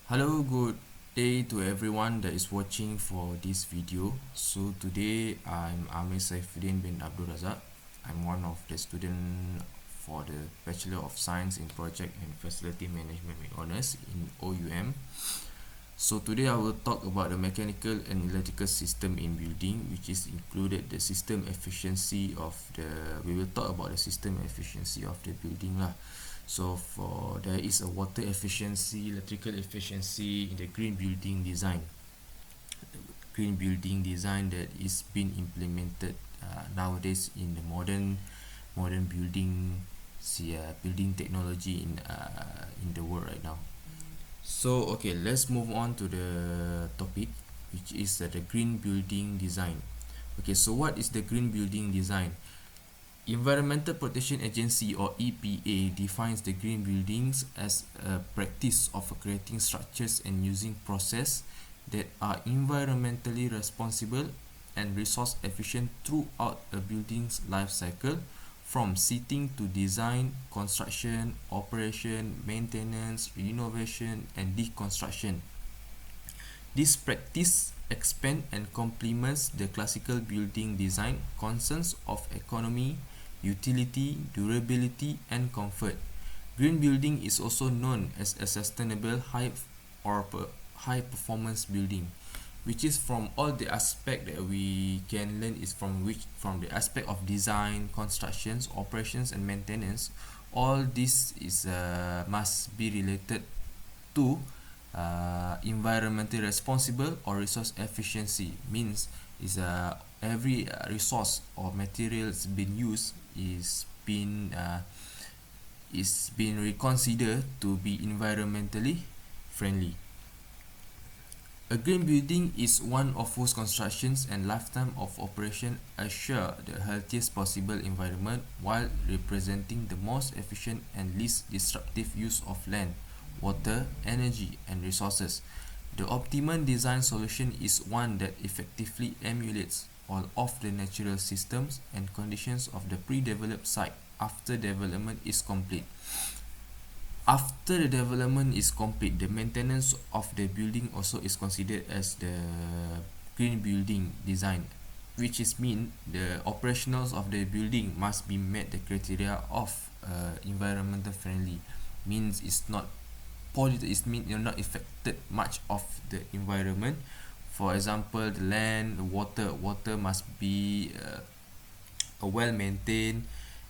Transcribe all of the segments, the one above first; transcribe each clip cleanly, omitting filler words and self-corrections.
Hello, good day to everyone that is watching for this video. So today I'm Amir Saifuddin bin Abdul Razak. I'm one of the student for the Bachelor of Science in Project and Facility Management with Honours in OUM. So today I will talk about the mechanical and electrical system in building, which is included the system efficiency of the. We will talk about the system efficiency of the building lah. So for there is a water efficiency, electrical efficiency in the green building design. Green building design that is being implemented nowadays in the modern building technology in the world right now. So okay, let's move on to the topic, which is the green building design. Okay, so what is the green building design? Environmental Protection Agency or EPA defines the green buildings as a practice of creating structures and using process that are environmentally responsible and resource efficient throughout a building's life cycle, from seating to design, construction, operation, maintenance, renovation, and deconstruction. This practice expands and complements the classical building design concerns of economy, utility, durability, and comfort. Green building is also known as a sustainable high performance building, which is from all the aspect that we can learn is from the aspect of design, constructions, operations, and maintenance. All this is must be related to environmentally responsible or resource efficiency. Means is every resource or materials being used is being reconsidered to be environmentally friendly. A green building is one of whose constructions and lifetime of operation assure the healthiest possible environment while representing the most efficient and least disruptive use of land, water, energy, and resources. The optimum design solution is one that effectively emulates all of the natural systems and conditions of the pre-developed site after development is complete. After the development is complete, the maintenance of the building also is considered as the green building design, which is mean the operationals of the building must be met the criteria of environmental friendly. Means it's not polluted, it means you're not affected much of the environment. For example, the land, the water must be well maintained,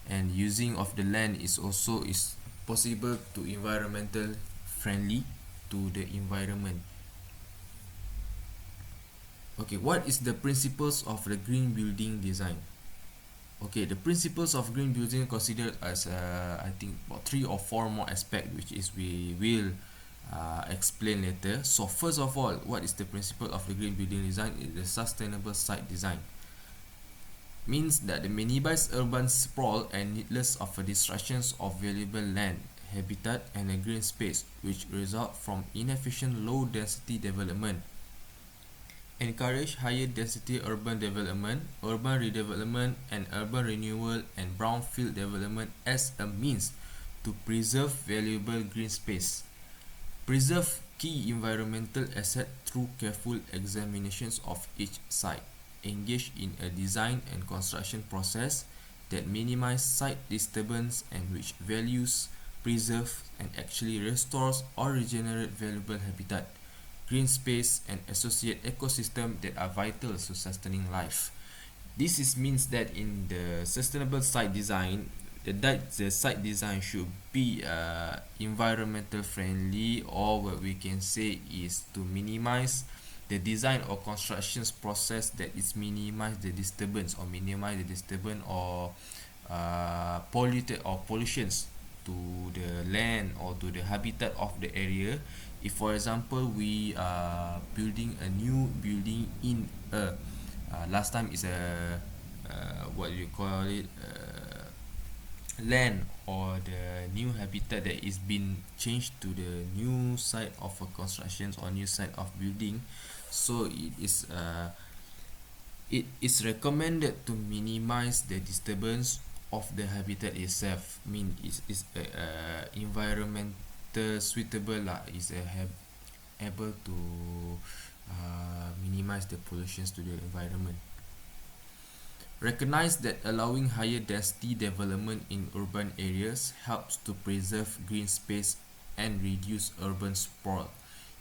and using of the land is also is possible to environmental friendly to the environment. Okay, what is the principles of the green building design? Okay, the principles of green building considered as I think about 3 or 4 more aspects, which is we will explain later. So first of all, what is the principle of the green building design? Is the sustainable site design. Means that the minimize urban sprawl and needless of a destructions of valuable land, habitat, and a green space, which result from inefficient low density development. Encourage higher density urban development, urban redevelopment, and urban renewal and brownfield development as a means to preserve valuable green space. Preserve key environmental asset through careful examinations of each site. Engage in a design and construction process that minimize site disturbance and which values, preserve, and actually restores or regenerate valuable habitat, green space, and associate ecosystem that are vital to sustaining life. This means that in the sustainable site design, the site design should be environmental friendly, or what we can say is to minimize the design or constructions process that is minimize the disturbance or polluted or pollutions to the land or to the habitat of the area. If for example we are building a new building in a last time is a what you call it land or the new habitat that is been changed to the new site of a constructions or new site of building, so it is recommended to minimize the disturbance of the habitat itself. Mean is environmental suitable lah, is a able to minimize the pollutions to the environment. Recognize that allowing higher density development in urban areas helps to preserve green space and reduce urban sprawl.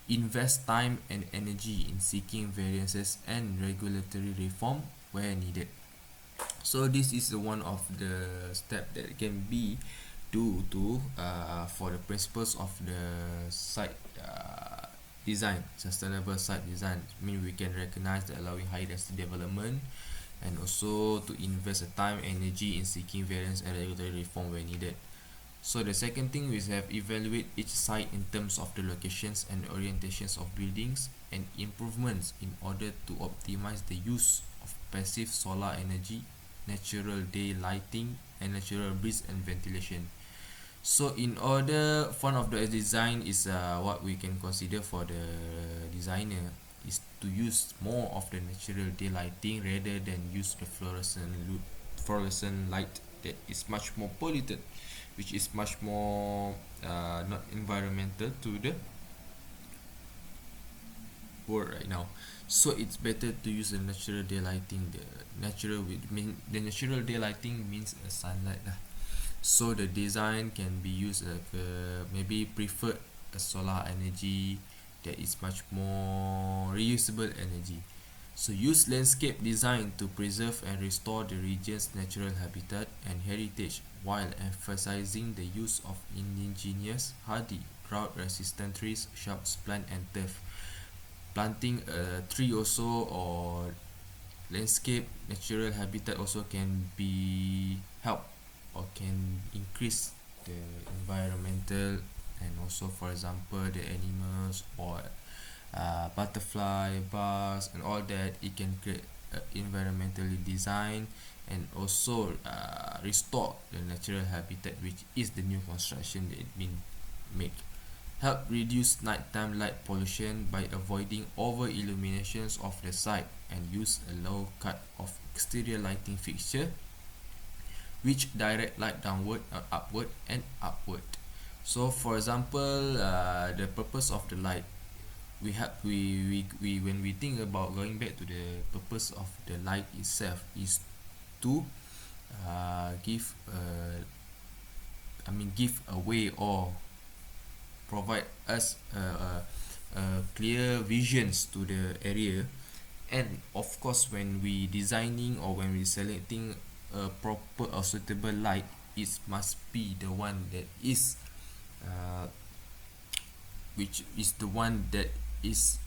Invest time and energy in seeking variances and regulatory reform where needed. So this is one of the step that can be do to for the principles of the site design, sustainable site design. I mean, we can recognize that allowing high density development, and also to invest the time energy in seeking variance and regulatory reform where needed. So the second thing is have evaluate each site in terms of the locations and orientations of buildings and improvements in order to optimize the use of passive solar energy, natural day lighting, and natural breeze and ventilation. So in order, one of the design is what we can consider for the designer is to use more of the natural day lighting rather than use the fluorescent light that is much more polluted, which is much more not environmental to the world right now. So it's better to use the natural day lighting. The natural day lighting means a sunlight lah. So the design can be used like maybe prefer a solar energy that is much more reusable energy. So use landscape design to preserve and restore the region's natural habitat and heritage while emphasizing the use of indigenous, hardy, drought-resistant trees, shrubs, plant and turf. Planting a tree also or landscape natural habitat also can be help or can increase the environmental, and also for example the animals or butterfly, bars and all that. It can create environmentally design and also restore the natural habitat, which is the new construction that it been made. Help reduce nighttime light pollution by avoiding over illuminations of the site and use a low cut of exterior lighting fixture which direct light downward, upward and upward. So for example, the purpose of the light, we when we think about going back to the purpose of the light itself is to give give away or provide us clear visions to the area. And of course when we designing or when we selecting a proper or suitable light, it must be the one that is which is the one that is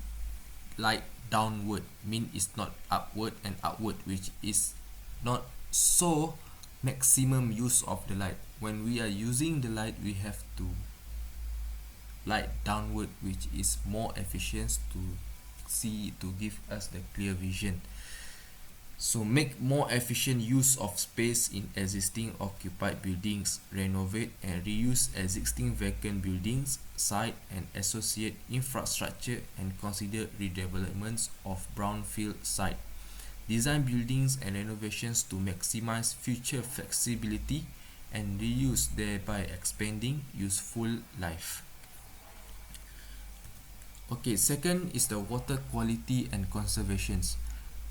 light downward, mean it's not upward and upward, which is not so maximum use of the light. When we are using the light, we have to light downward, which is more efficient to see, to give us the clear vision. So make more efficient use of space in existing occupied buildings, renovate and reuse existing vacant buildings, site and associate infrastructure, and consider redevelopments of brownfield site. Design buildings and renovations to maximize future flexibility and reuse, thereby expanding useful life. Okay, second is the water quality and conservations.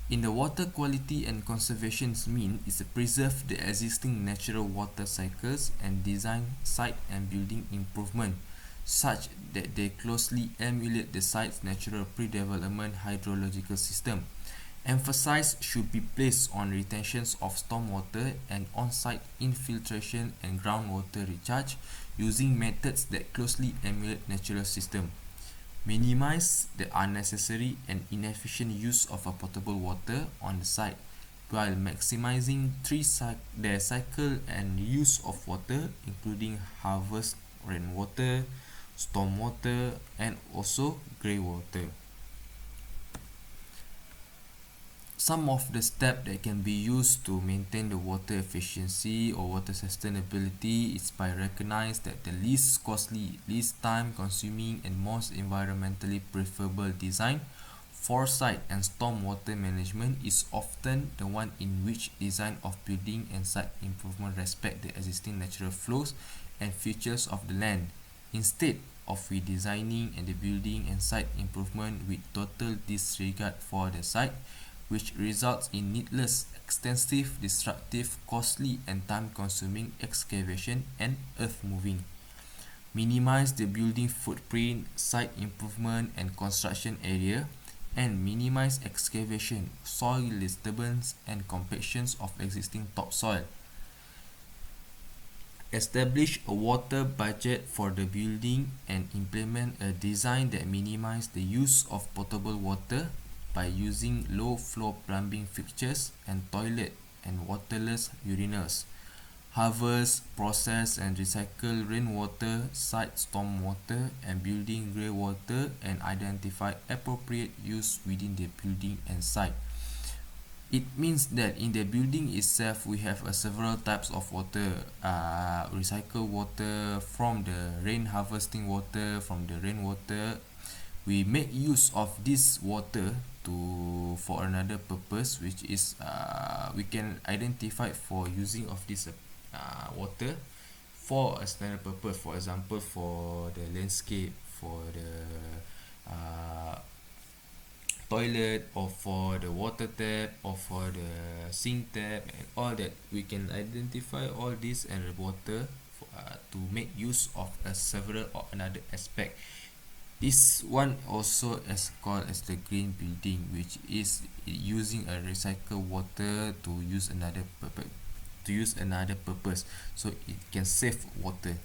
In the water quality and conservations mean is to preserve the existing natural water cycles and design site and building improvement such that they closely emulate the site's natural pre-development hydrological system. Emphasis should be placed on retentions of stormwater and on-site infiltration and groundwater recharge using methods that closely emulate natural system. Minimize the unnecessary and inefficient use of a potable water on the site while maximizing their cycle and use of water, including harvest rainwater, stormwater, and also grey water. Some of the steps that can be used to maintain the water efficiency or water sustainability is by recognize that the least costly, least time consuming and most environmentally preferable design, foresight and stormwater management is often the one in which design of building and site improvement respect the existing natural flows and features of the land. Instead, of redesigning and the building and site improvement with total disregard for the site, which results in needless, extensive, destructive, costly and time-consuming excavation and earth moving. Minimize the building footprint, site improvement and construction area, and minimize excavation, soil disturbance and compactions of existing topsoil. Establish a water budget for the building and implement a design that minimizes the use of potable water by using low flow plumbing fixtures and toilet and waterless urinals. Harvest, process and recycle rainwater, site stormwater and building greywater and identify appropriate use within the building and site. It means that in the building itself we have several types of water, recycle water from the rain harvesting water, from the rainwater. We make use of this water to for another purpose, which is we can identify for using of this water for a standard purpose, for example for the landscape, for the toilet, or for the water tap, or for the sink tap, and all that. We can identify all this and the water for, to make use of a several or another aspect. This one also is called as the green building, which is using a recycled water to use another purpose, so it can save water.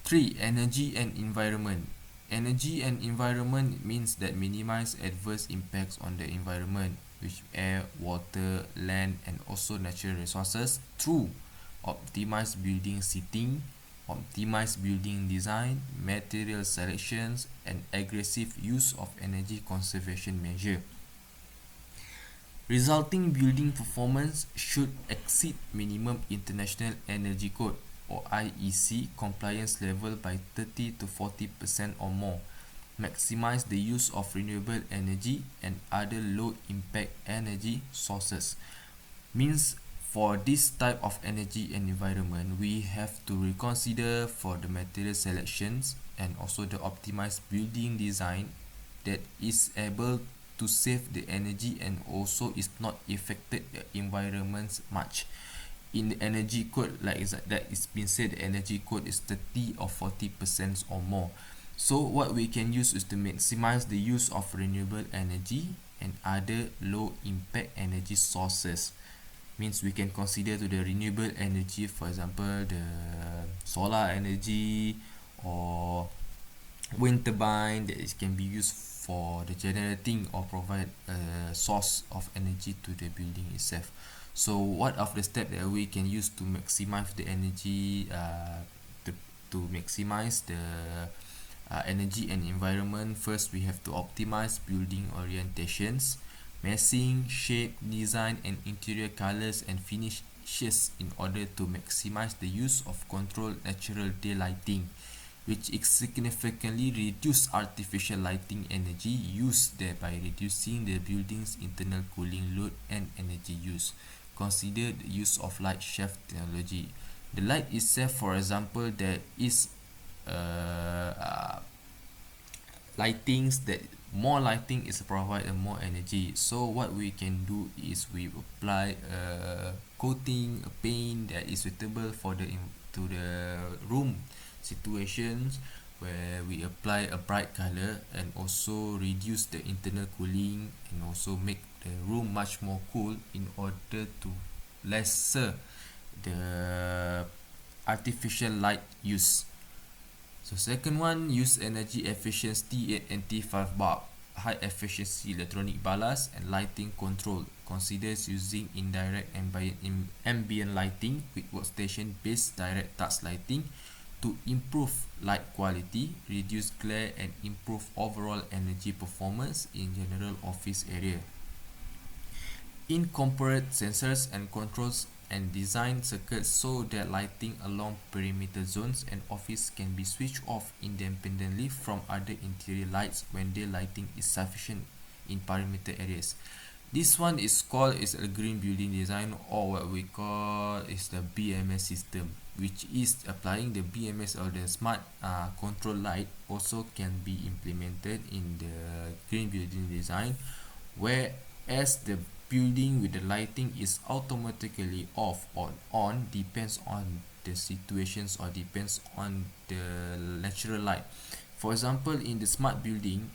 3. Energy and environment. Energy and environment means that minimize adverse impacts on the environment, which air, water, land, and also natural resources through optimized building seating, optimized building design, material selections, and aggressive use of energy conservation measure. Resulting building performance should exceed minimum international energy code or IEC compliance level by 30 to 40% or more. Maximize the use of renewable energy and other low impact energy sources. Means for this type of energy and environment, we have to reconsider for the material selections and also the optimized building design that is able to save the energy and also is not affected the environment much. In the energy code, like that it's been said, the energy code is 30 or 40% or more. So what we can use is to maximize the use of renewable energy and other low impact energy sources. Means we can consider to the renewable energy, for example the solar energy or wind turbine that is can be used for the generating or provide a source of energy to the building itself. So what are the steps that we can use to maximize the energy, to maximize the energy and environment? First, we have to optimize building orientations, massing, shape, design, and interior colors and finishes in order to maximize the use of controlled natural daylighting, which significantly reduce artificial lighting energy use, thereby reducing the building's internal cooling load and energy use. Consider the use of light shaft technology. The light itself, for example, there is lightings that more lighting is provided more energy. So what we can do is we apply a coating, a paint that is suitable for the to the room situations, where we apply a bright color and also reduce the internal cooling and also make the room much more cool in order to lesser the artificial light use. So second one, use energy efficiency and NT5 bulb, high efficiency electronic ballast and lighting control. Considers using indirect ambient lighting with workstation based direct touch lighting to improve light quality, reduce glare and improve overall energy performance in general office area. Incorporate sensors and controls and design circuits so that lighting along perimeter zones and office can be switched off independently from other interior lights when their lighting is sufficient in perimeter areas. This one is called is a green building design, or what we call is the BMS system, which is applying the BMS or the smart control light also can be implemented in the green building design, whereas the building with the lighting is automatically off or on depends on the situations or depends on the natural light. For example, in the smart building,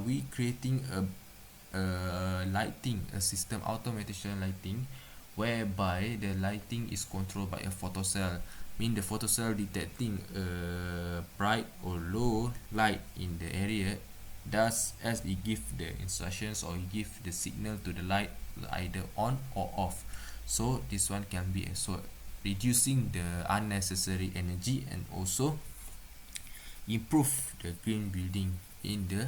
we creating lighting a system automation lighting whereby the lighting is controlled by a photocell, mean the photocell detecting a bright or low light in the area, thus as it give the instructions or it give the signal to the light either on or off. So this one can be so reducing the unnecessary energy and also improve the green building in the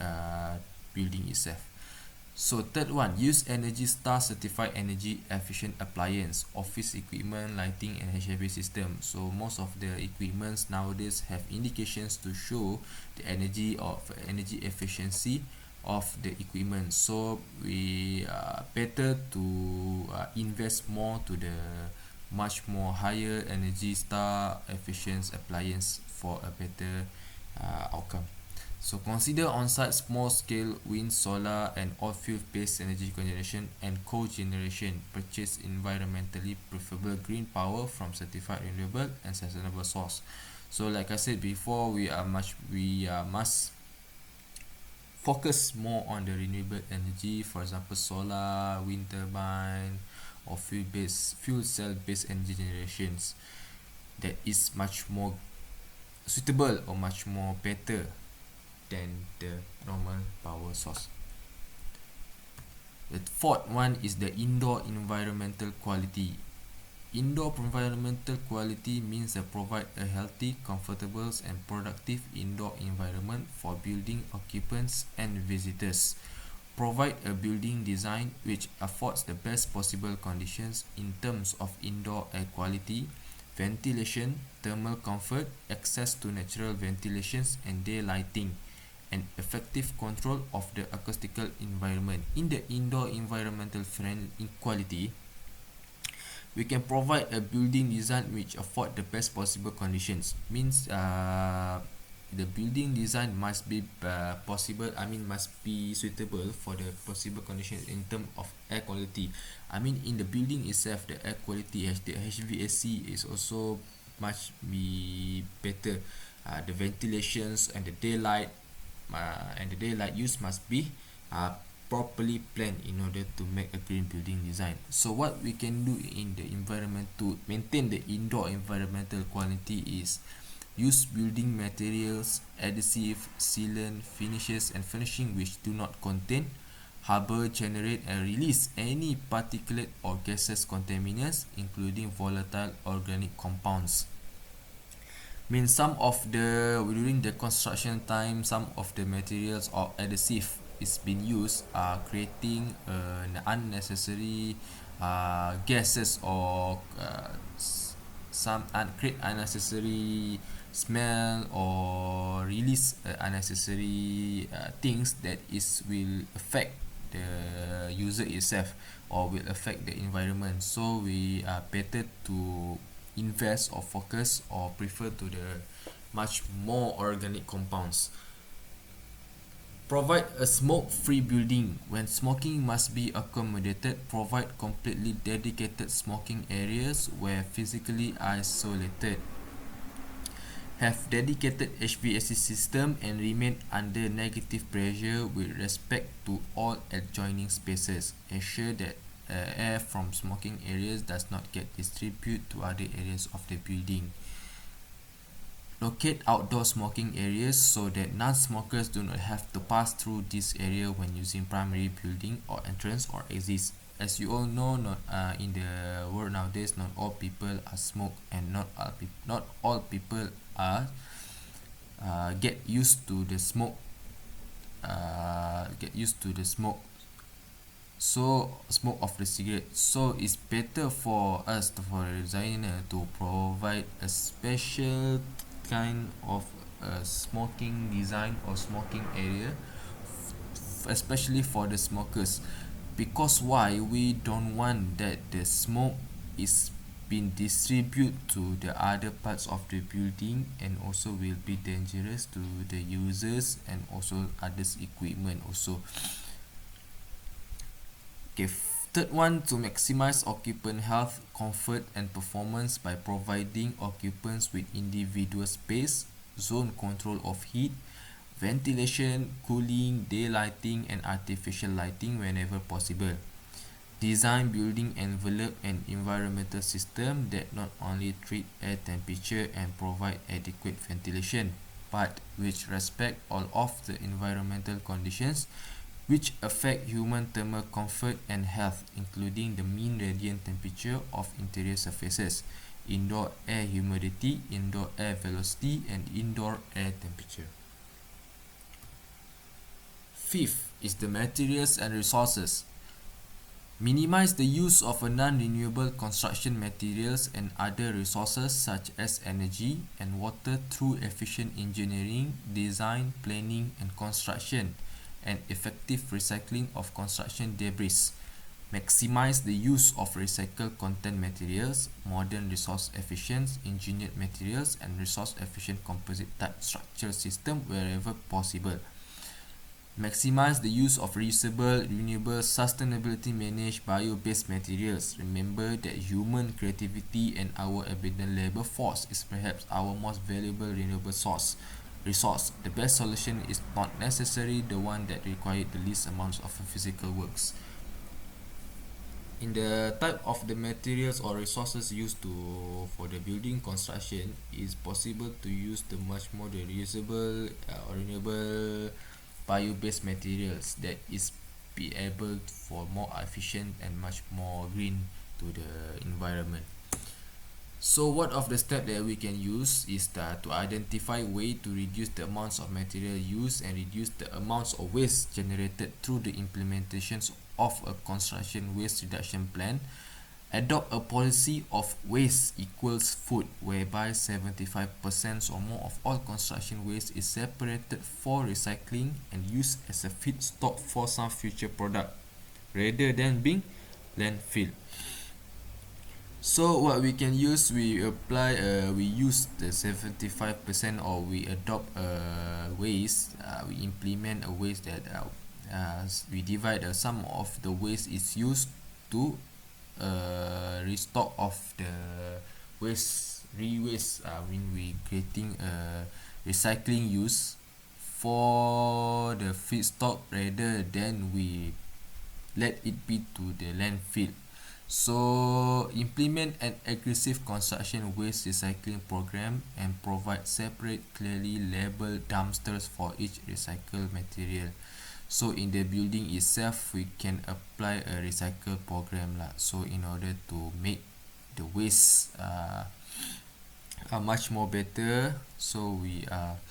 uh, building itself. So third one, use Energy Star certified energy efficient appliance, office equipment, lighting and HVAC system. So most of the equipments nowadays have indications to show the energy efficiency of the equipment. So we better to invest more to the much more higher Energy Star efficient appliance for a better outcome. So consider on-site small-scale wind, solar, and oil-fuel-based energy generation and cogeneration. Purchase environmentally preferable green power from certified renewable and sustainable source. So, like I said before, we must focus more on the renewable energy. For example, solar, wind turbine, or fuel cell-based energy generations. That is much more suitable or much more better than the normal power source. The fourth one is the indoor environmental quality. Indoor environmental quality means that provide a healthy, comfortable and productive indoor environment for building occupants and visitors. Provide a building design which affords the best possible conditions in terms of indoor air quality, ventilation, thermal comfort, access to natural ventilations and daylighting, and effective control of the acoustical environment. In the indoor environmental quality, we can provide a building design which afford the best possible conditions. Means the building design must be possible, must be suitable for the possible conditions in terms of air quality. In the building itself, the air quality, the HVAC is also much be better. The ventilations and the daylight use must be properly planned in order to make a green building design. So what we can do in the environment to maintain the indoor environmental quality is use building materials, adhesive, sealant, finishes and finishing which do not contain, harbor, generate and release any particulate or gases contaminants including volatile organic compounds. Some of the during the construction time, some of the materials or adhesive is being used creating unnecessary gases or create unnecessary smell or release unnecessary things that is will affect the user itself or will affect the environment. So we are better to invest or focus or prefer to the much more organic compounds. Provide a smoke-free building. When smoking must be accommodated, provide completely dedicated smoking areas where physically isolated. Have dedicated HVAC system and remain under negative pressure with respect to all adjoining spaces. Ensure that air from smoking areas does not get distributed to other areas of the building. Locate outdoor smoking areas so that non-smokers do not have to pass through this area when using primary building or entrance or exits. As you all know, in the world nowadays, not all people are smoke and not all people are get used to the smoke. So smoke of the cigarette. So it's better for us, for a designer, to provide a special kind of smoking design or smoking area especially for the smokers. Because why? We don't want that the smoke is being distributed to the other parts of the building, and also will be dangerous to the users and also others equipment also. Okay, third one, to maximize occupant health, comfort, and performance by providing occupants with individual space, zone control of heat, ventilation, cooling, daylighting, and artificial lighting whenever possible. Design building envelope and environmental system that not only treat air temperature and provide adequate ventilation, but which respect all of the environmental conditions which affect human thermal comfort and health, including the mean radiant temperature of interior surfaces, indoor air humidity, indoor air velocity, and indoor air temperature. Fifth is the materials and resources. Minimize the use of a non-renewable construction materials and other resources such as energy and water through efficient engineering, design, planning, and construction, and effective recycling of construction debris. Maximize the use of recycled content materials, modern resource efficient engineered materials, and resource efficient composite type structure system wherever possible. Maximize the use of reusable, renewable, sustainability managed bio-based materials. Remember that human creativity and our abundant labor force is perhaps our most valuable renewable resource. The best solution is not necessarily the one that requires the least amounts of physical works. In the type of the materials or resources used for the building construction, is possible to use the much more the reusable or renewable bio-based materials that is be able for more efficient and much more green to the environment. So what of the step that we can use is that to identify way to reduce the amounts of material used and reduce the amounts of waste generated through the implementations of a construction waste reduction plan. Adopt a policy of waste equals food, whereby 75% or more of all construction waste is separated for recycling and used as a feedstock for some future product, rather than being landfill. So what we can use, we use the 75%, or we adopt a waste, we implement a waste that we divide some of the waste is used to restock of the waste when we creating a recycling use for the feedstock, rather than we let it be to the landfill. So implement an aggressive construction waste recycling program and provide separate clearly labeled dumpsters for each recycled material. So in the building itself, we can apply a recycle program lah. So in order to make the waste much more better, so we are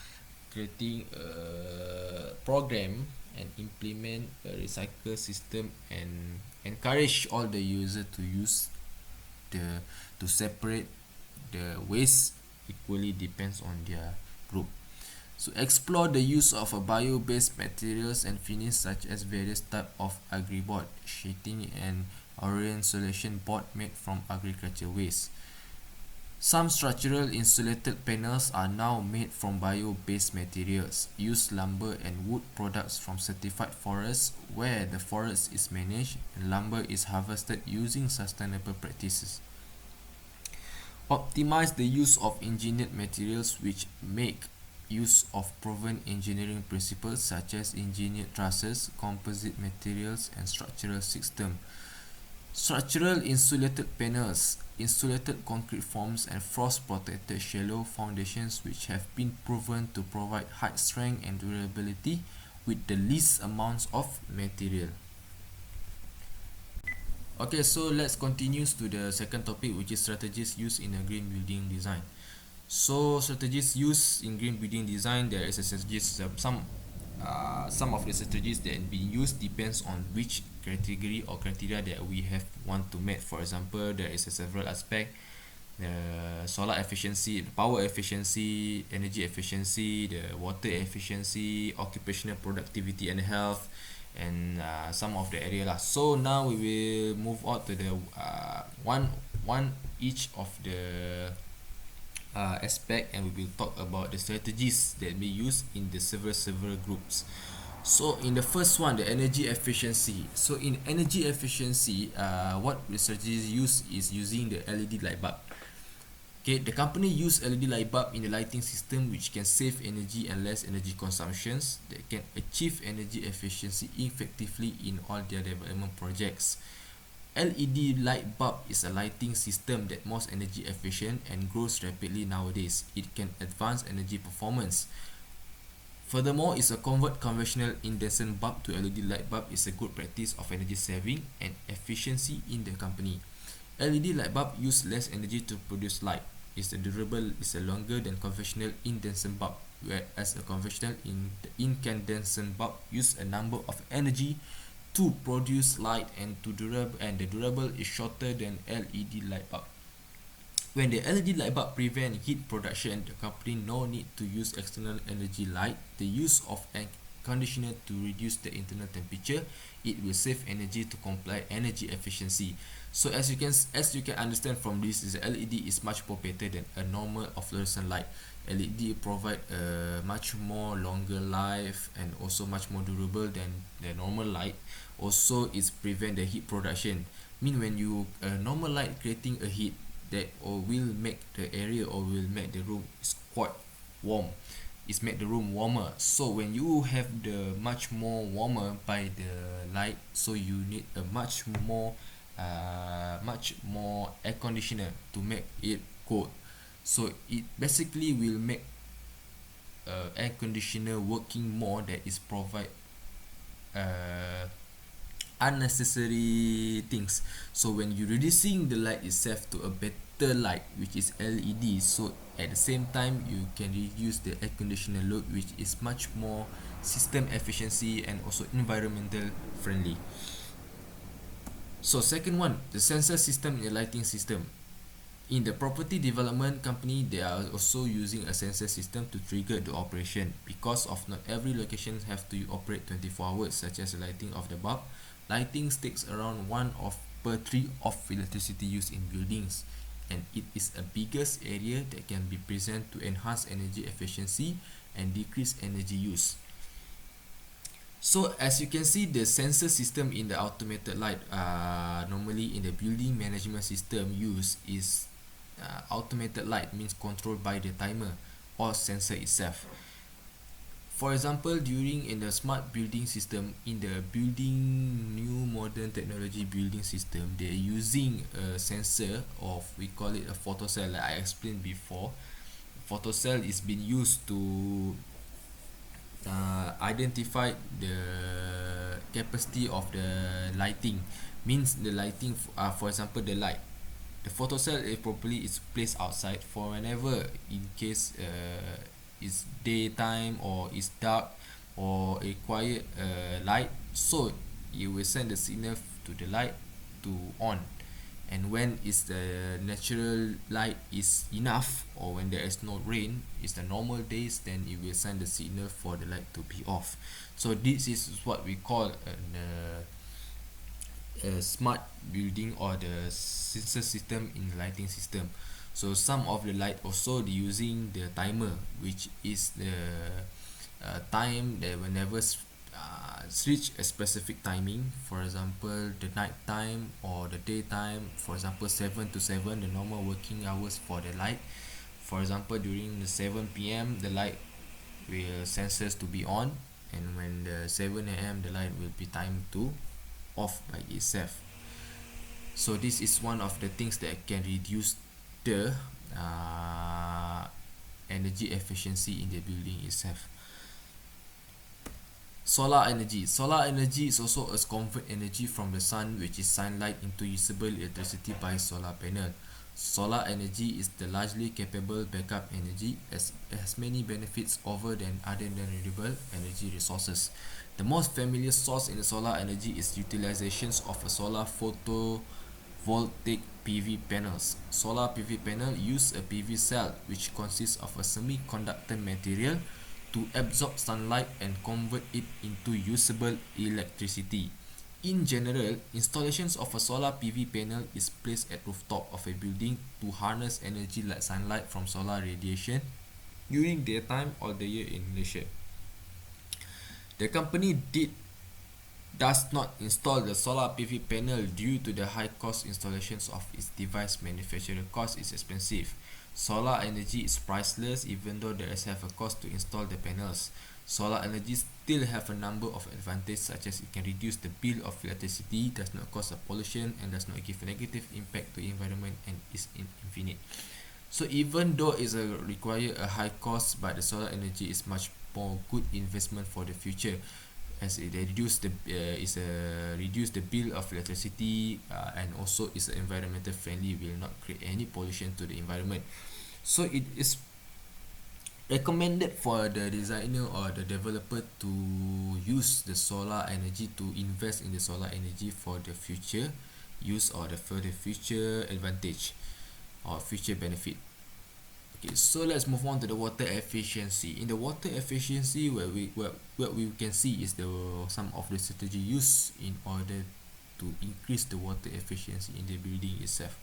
creating a program and implement a recycle system and encourage all the user to use to separate the waste equally, depends on their group. So explore the use of a bio-based materials and finish such as various type of agri-board, sheeting, and orient insulation board made from agriculture waste. Some structural insulated panels are now made from bio-based materials. Use lumber and wood products from certified forests where the forest is managed and lumber is harvested using sustainable practices. Optimize the use of engineered materials which make use of proven engineering principles such as engineered trusses, composite materials, and structural system. Structural insulated panels, insulated concrete forms, and frost-protected shallow foundations which have been proven to provide height strength and durability with the least amounts of material. Okay, so let's continue to the second topic, which is strategies used in a green building design. So strategies used in green building design, there is a strategies, some of the strategies that being used depends on which category or criteria that we have want to meet. For example, there is a several aspect: solar efficiency, the power efficiency, energy efficiency, the water efficiency, occupational productivity and health, and some of the area lah. So now we will move on to the one each of the aspect, and we will talk about the strategies that we use in the several groups. So in the first one, the energy efficiency. So in energy efficiency, what researchers use is using the LED light bulb. Okay, the company use LED light bulb in the lighting system, which can save energy and less energy consumptions. They can achieve energy efficiency effectively in all their development projects. LED light bulb is a lighting system that most energy efficient and grows rapidly nowadays. It can advance energy performance. Furthermore, is a convert conventional incandescent bulb to LED light bulb is a good practice of energy saving and efficiency in the company. LED light bulb use less energy to produce light. Is durable, is longer than conventional incandescent bulb, whereas a conventional incandescent bulb use a number of energy to produce light, and the durable is shorter than LED light bulb. When the LED light bulb prevent heat production, the company no need to use external energy light. The use of a conditioner to reduce the internal temperature, it will save energy to comply energy efficiency. So as you can understand from this, is LED is much more better than a normal or fluorescent light. LED provide a much more longer life and also much more durable than the normal light. Also, it's prevent the heat production. Mean when you normal light creating a heat that or will make the area or will make the room is quite warm. It's make the room warmer. So when you have the much more warmer by the light, so you need a much more air conditioner to make it cold. So it basically will make air conditioner working more, that is provide unnecessary things. So when you reducing the light itself to a better light, which is LED, so at the same time you can reduce the air conditioner load, which is much more system efficiency and also environmental friendly. So second one, the sensor system in the lighting system. In the property development company, they are also using a sensor system to trigger the operation, because of not every location have to operate 24 hours, such as the lighting of the bulb. Lighting takes around 1 per 3 of electricity used in buildings, and it is a biggest area that can be present to enhance energy efficiency and decrease energy use. So as you can see, the sensor system in the automated light, normally in the building management system used is automated light, means controlled by the timer or sensor itself. For example, during in the smart building system, in the building new modern technology building system, they're using a sensor of, we call it a photocell, like I explained before. Photocell is being used to identify the capacity of the lighting, means the lighting, for example the light, the photocell is properly is placed outside for whenever in case it's daytime or it's dark or a quiet light, so you will send the signal to the light to on, and when is the natural light is enough, or when there is no rain, is the normal days, then it will send the signal for the light to be off. So this is what we call a smart building or the sensor system in the lighting system. So some of the light also using the timer, which is the time that whenever reach a specific timing, for example the night time or the daytime, for example 7 to 7, the normal working hours for the light. For example, during the 7 p.m. the light will sensors to be on, and when the 7 a.m. the light will be timed to off by itself. So this is one of the things that can reduce the energy efficiency in the building itself. Solar energy. Solar energy is also a convert energy from the sun, which is sunlight, into usable electricity by solar panel. Solar energy is the largely capable backup energy, as it has many benefits over than other non-renewable energy resources. The most familiar source in the solar energy is utilizations of a solar photovoltaic PV panels. Solar PV panel use a PV cell, which consists of a semiconductor material to absorb sunlight and convert it into usable electricity. In general, installations of a solar PV panel is placed at rooftop of a building to harness energy like sunlight from solar radiation during daytime or the year in Malaysia. The company does not install the solar PV panel due to the high cost installations of its device manufacturer. Cost is expensive. Solar energy is priceless even though there is have a cost to install the panels. Solar energy still have a number of advantages such as it can reduce the bill of electricity, does not cause a pollution and does not give a negative impact to environment and is infinite. So even though it's require a high cost, but the solar energy is much more good investment for the future, as it reduce the bill of electricity, and also is environmental friendly, will not create any pollution to the environment. So it is recommended for the designer or the developer to use the solar energy, to invest in the solar energy for the future use or for the future advantage or future benefit. Okay, so let's move on to the water efficiency. In the water efficiency, what we can see is the some of the strategy used in order to increase the water efficiency in the building itself.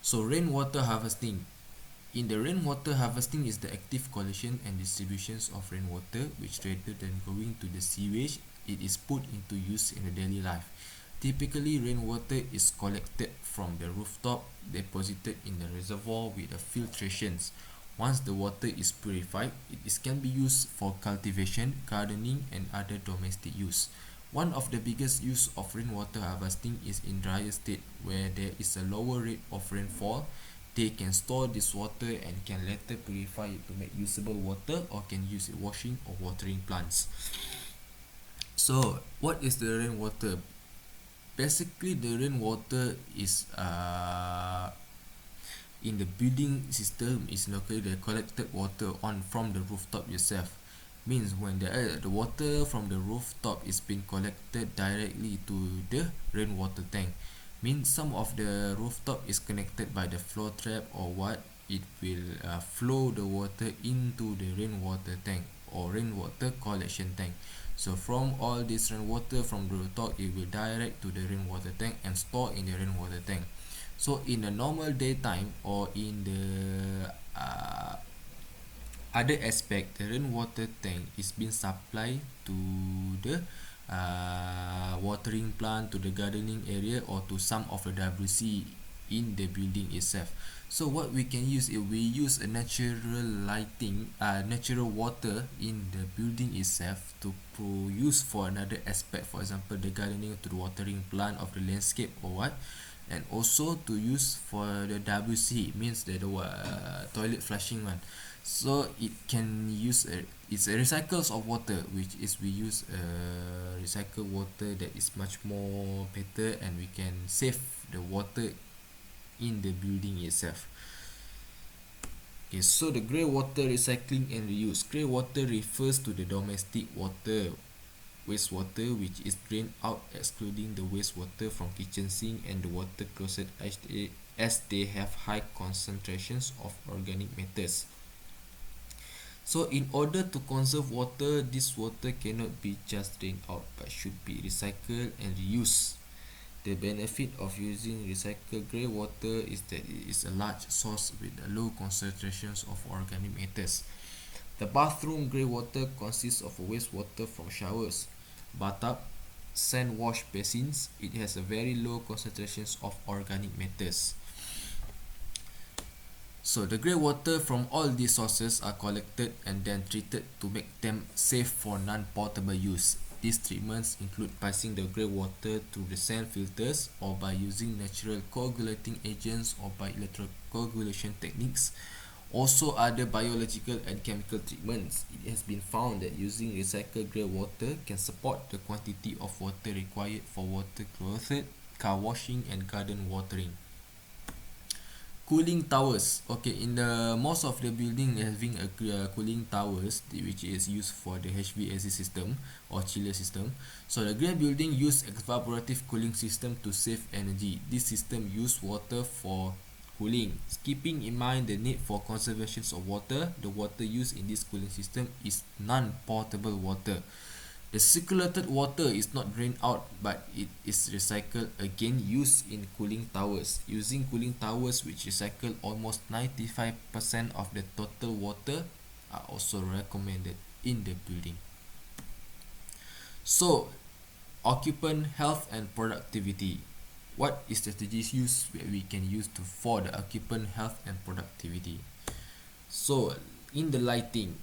So rainwater harvesting. In the rainwater harvesting is the active collection and distributions of rainwater, which rather than going to the sewage, it is put into use in the daily life. Typically, rainwater is collected from the rooftop, deposited in the reservoir with the filtrations. Once the water is purified, can be used for cultivation, gardening, and other domestic use. One of the biggest use of rainwater harvesting is in drier state where there is a lower rate of rainfall. They can store this water and can later purify it to make usable water or can use it washing or watering plants. So what is the rainwater? Basically, the rainwater is in the building system is locally the collected water on from the rooftop itself. Means when the water from the rooftop is being collected directly to the rainwater tank. Means some of the rooftop is connected by the flow trap or what, it will flow the water into the rainwater tank or rainwater collection tank. So from all this rainwater from the rooftop, it will direct to the rainwater tank and store in the rainwater tank. So in a normal daytime or in the other aspect, the rainwater tank is being supplied to the watering plant, to the gardening area, or to some of the WC in the building itself. So what we can use is we use a natural lighting, natural water in the building itself to use for another aspect, for example the gardening, to the watering plant of the landscape or what, and also to use for the WC, means the toilet flushing one. So it can use it's a recycles of water, which is we use recycled water that is much more better, and we can save the water in the building itself. Okay, so the grey water recycling and reuse. Grey water refers to the domestic water, wastewater, which is drained out, excluding the wastewater from kitchen sink and the water closet, as they have high concentrations of organic matters. So in order to conserve water, this water cannot be just drained out but should be recycled and reused. The benefit of using recycled grey water is that it is a large source with low concentrations of organic matters. The bathroom grey water consists of wastewater from showers, bathtub, sand wash basins. It has a very low concentrations of organic matters. So the grey water from all these sources are collected and then treated to make them safe for non-potable use. These treatments include passing the grey water through the sand filters, or by using natural coagulating agents, or by electrocoagulation techniques. Also other biological and chemical treatments. It has been found that using recycled grey water can support the quantity of water required for water closet, car washing, and garden watering. Cooling towers. Okay, in the most of the building having a cooling towers, which is used for the HVAC system or chiller system. So the grey building use evaporative cooling system to save energy. This system use water for cooling. Keeping in mind the need for conservation of water, the water used in this cooling system is non-potable water. The circulated water is not drained out, but it is recycled again used in cooling towers. Using cooling towers which recycle almost 95% of the total water are also recommended in the building. So, occupant health and productivity. What is strategies used that we can use to for the occupant health and productivity? So, in the lighting,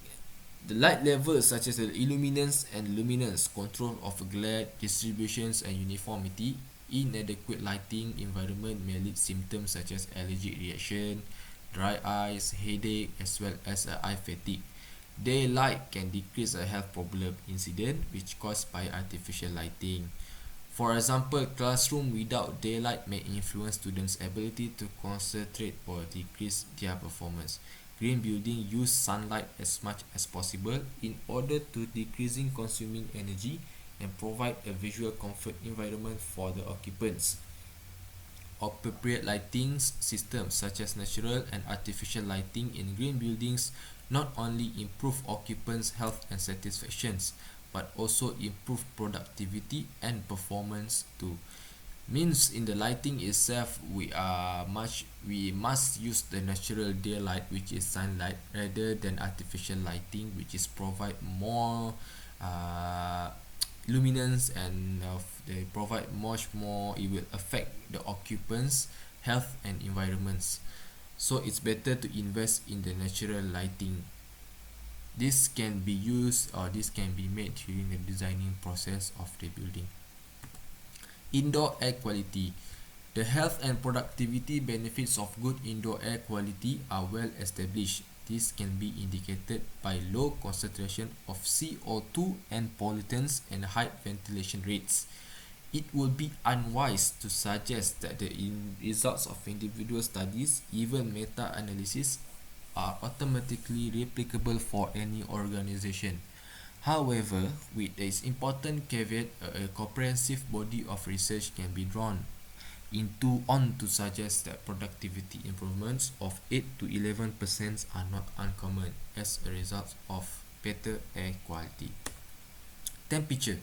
the light levels such as the illuminance and luminance, control of glare, distributions and uniformity. Inadequate lighting environment may lead symptoms such as allergic reaction, dry eyes, headache, as well as eye fatigue. Daylight can decrease a health problem incident which caused by artificial lighting. For example, classroom without daylight may influence students' ability to concentrate or decrease their performance. Green building use sunlight as much as possible in order to decreasing consuming energy and provide a visual comfort environment for the occupants. Appropriate lighting systems such as natural and artificial lighting in green buildings not only improve occupants' health and satisfactions, but also improve productivity and performance too. Means in the lighting itself, we must use the natural daylight, which is sunlight, rather than artificial lighting, which is provide more uh, luminance and they provide much more. It will affect the occupants' health and environments. So it's better to invest in the natural lighting. This can be used or this can be made during the designing process of the building. Indoor air quality. The health and productivity benefits of good indoor air quality are well established. This can be indicated by low concentration of CO2 and pollutants and high ventilation rates. It would be unwise to suggest that the results of individual studies, even meta-analysis, are automatically replicable for any organization. However, with this important caveat, a comprehensive body of research can be drawn to suggest that productivity improvements of 8 to 11% are not uncommon as a result of better air quality. Temperature.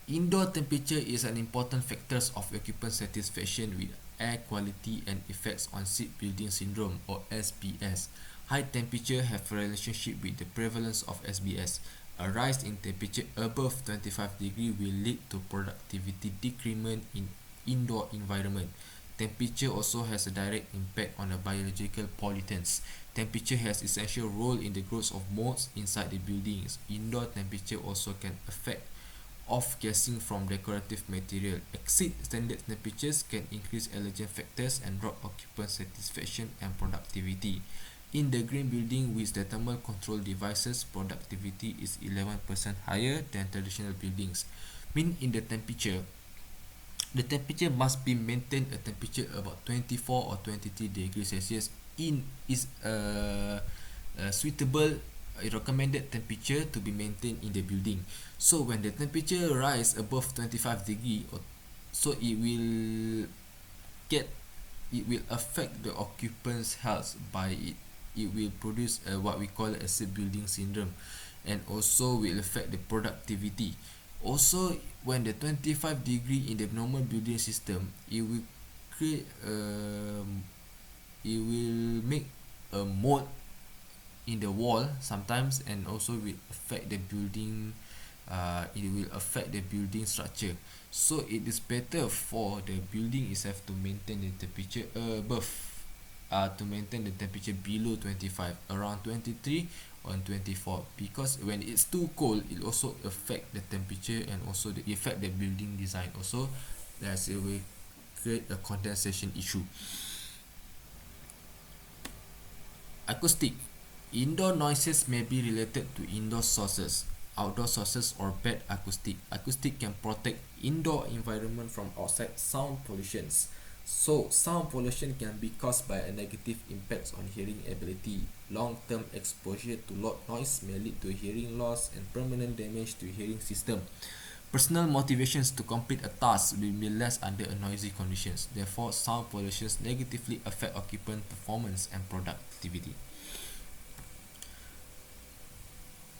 Indoor temperature is an important factor of occupant satisfaction with air quality and effects on seat building syndrome or SBS. High temperature have a relationship with the prevalence of SBS. A rise in temperature above 25 degrees will lead to productivity decrement in indoor environment. Temperature also has a direct impact on the biological pollutants. Temperature has essential role in the growth of moths inside the buildings. Indoor temperature also can affect off-gassing from decorative material. Exceed standard temperatures can increase allergen factors and drop occupant satisfaction and productivity. In the green building with the thermal control devices, productivity is 11% higher than traditional buildings. Mean in the temperature must be maintained a temperature about 24 or 23 degrees Celsius in is a suitable recommended temperature to be maintained in the building. So when the temperature rise above 25 degree, so get it will affect the occupants' health by it will produce what we call acid building syndrome, and also will affect the productivity. Also, when the 25 degree in the normal building system, it will create it will make a mold in the wall sometimes, and also will affect the building it will affect the building structure. So it is better for the building itself to maintain the temperature above to maintain the temperature below 25, around 23 or 24, because when it's too cold it also affect the temperature and also the affect the building design also, as it will create a condensation issue. Acoustic. Indoor noises may be related to indoor sources, outdoor sources, or bad acoustic. Acoustic can protect indoor environment from outside sound pollutions. So, sound pollution can be caused by a negative impacts on hearing ability. Long-term exposure to loud noise may lead to hearing loss and permanent damage to hearing system. Personal motivations to complete a task will be less under a noisy conditions. Therefore, sound pollution negatively affect occupant performance and productivity.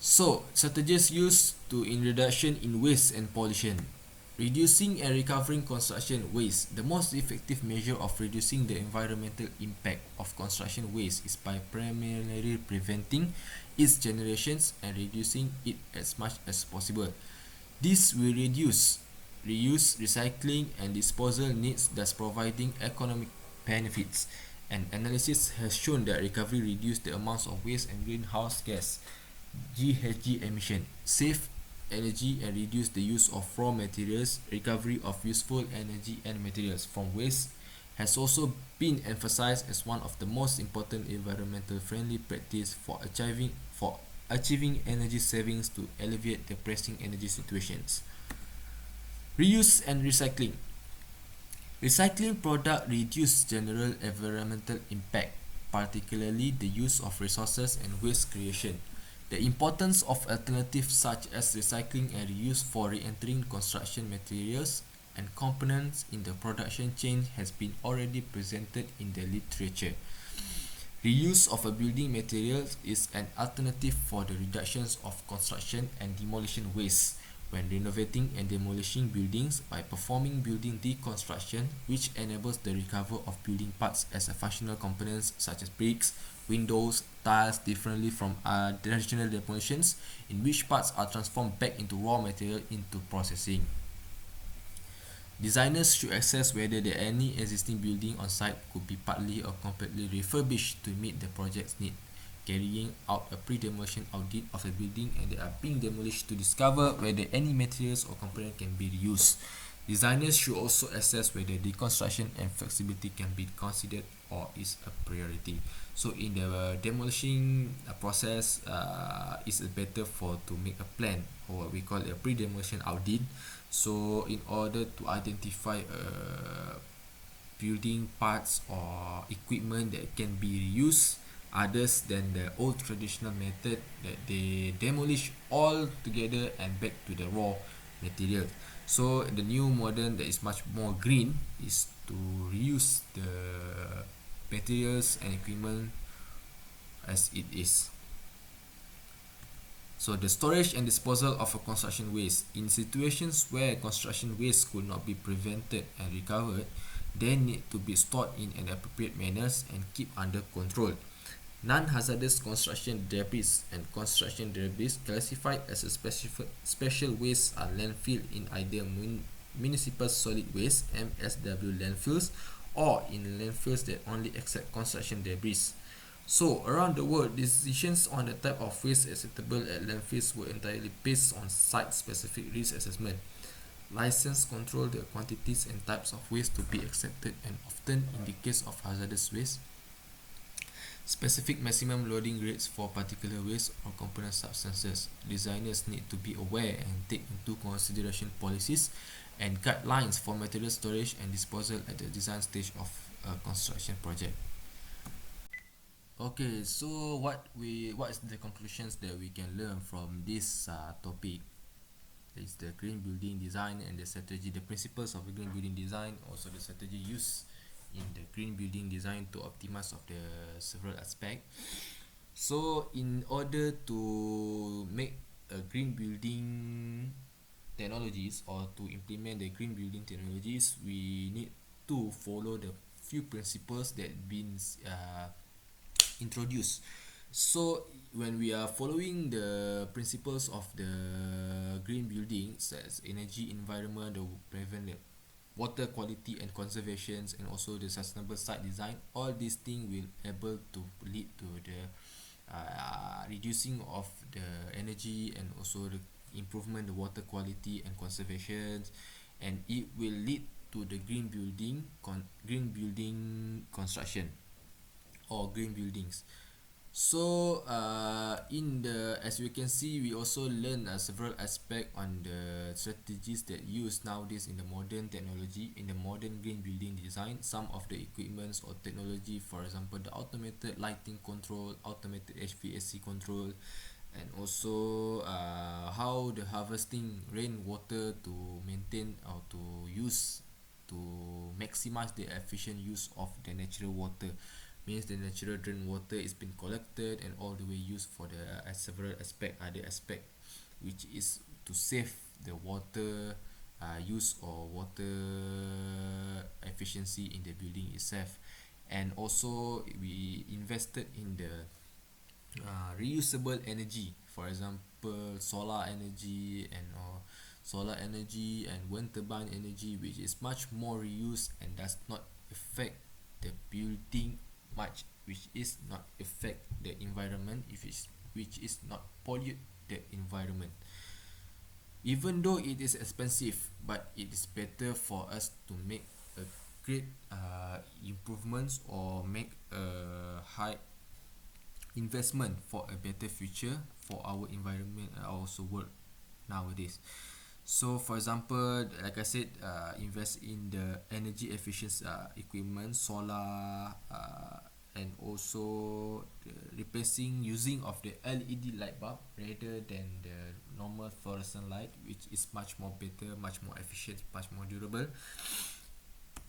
So, strategies used in reduction in waste and pollution. Reducing and recovering construction waste. The most effective measure of reducing the environmental impact of construction waste is by primarily preventing its generations and reducing it as much as possible. This will reduce reuse, recycling, and disposal needs, thus providing economic benefits. An analysis has shown that recovery reduces the amounts of waste and greenhouse gas GHG emission, save energy and reduce the use of raw materials. Recovery of useful energy and materials from waste has also been emphasized as one of the most important environmental friendly practice for achieving energy savings to alleviate the pressing energy situations. Reuse and recycling. Recycling product reduce general environmental impact, particularly the use of resources and waste creation. The importance of alternatives such as recycling and reuse for re-entering construction materials and components in the production chain has been already presented in the literature. Reuse of a building materials is an alternative for the reductions of construction and demolition waste when renovating and demolishing buildings by performing building deconstruction, which enables the recovery of building parts as a functional components such as bricks, windows, tiles differently from traditional demolitions, in which parts are transformed back into raw material into processing. Designers should assess whether any existing building on site could be partly or completely refurbished to meet the project's need, carrying out a pre-demolition audit of the building and they are being demolished to discover whether any materials or component can be reused. Designers should also assess whether deconstruction and flexibility can be considered or is a priority. So in the demolishing process, it's better for to make a plan or what we call a pre-demolition audit. So in order to identify building parts or equipment that can be reused others than the old traditional method that they demolish all together and back to the raw material. So the new modern that is much more green is to reuse the materials and equipment as it is. So the storage and disposal of a construction waste. In situations where construction waste could not be prevented and recovered, they need to be stored in an appropriate manner and keep under control. Non-hazardous construction debris and construction debris classified as a special waste are landfill in either municipal solid waste (MSW) landfills or in landfills that only accept construction debris. So, around the world, decisions on the type of waste acceptable at landfills were entirely based on site-specific risk assessment. License control the quantities and types of waste to be accepted and often, in the case of hazardous waste, specific maximum loading rates for particular waste or component substances. Designers need to be aware and take into consideration policies and guidelines for material storage and disposal at the design stage of a construction project. Okay, so what is the conclusions that we can learn from this topic? It's the green building design and the strategy, the principles of the green building design, also the strategy used in the green building design to optimize of the several aspect. So in order to make a green building technologies or to implement the green building technologies, we need to follow the few principles that been introduced. So when we are following the principles of the green building, such as energy, environment, the prevent the water quality and conservations, and also the sustainable site design, all these things will able to lead to the reducing of the energy and also the improvement the water quality and conservations, and it will lead to the green building construction or green buildings. So in the as we can see, we also learn several aspects on the strategies that used nowadays in the modern technology, in the modern green building design. Some of the equipments or technology, for example, the automated lighting control, automated HVAC control, and also how the harvesting rainwater to maintain or to use to maximize the efficient use of the natural water, means the natural rainwater is being collected and all the way used for the several aspect, other aspect, which is to save the water use or water efficiency in the building itself. And also we invested in the reusable energy, for example solar energy and or solar energy and wind turbine energy, which is much more reused and does not affect the building much, which is not affect the environment, if it's which is not pollute the environment. Even though it is expensive, but it is better for us to make a great improvements or make a high investment for a better future for our environment and also world nowadays. So for example, like I said, invest in the energy efficient equipment, solar, and also the replacing using of the LED light bulb rather than the normal fluorescent light, which is much more better, much more efficient, much more durable.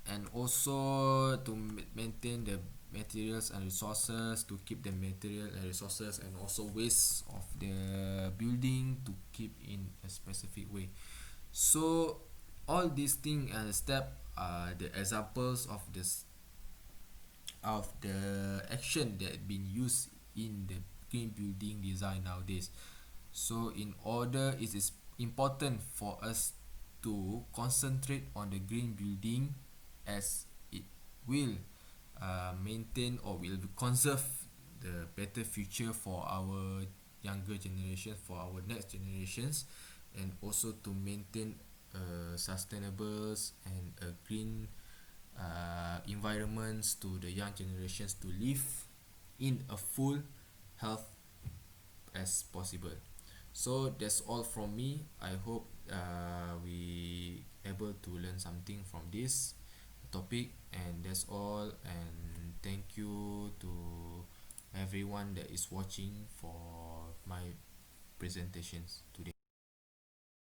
And also to maintain the materials and resources, to keep the material and resources and also waste of the building to keep in a specific way. So all these things and step are the examples of the action that been used in the green building design nowadays. So in order, it is important for us to concentrate on the green building, as it will maintain or will conserve the better future for our younger generation, for our next generations, and also to maintain sustainables and a green environments to the young generations to live in a full health as possible. So that's all from me. I hope we able to learn something from this topic, and that's all, and thank you to everyone that is watching for my presentations today.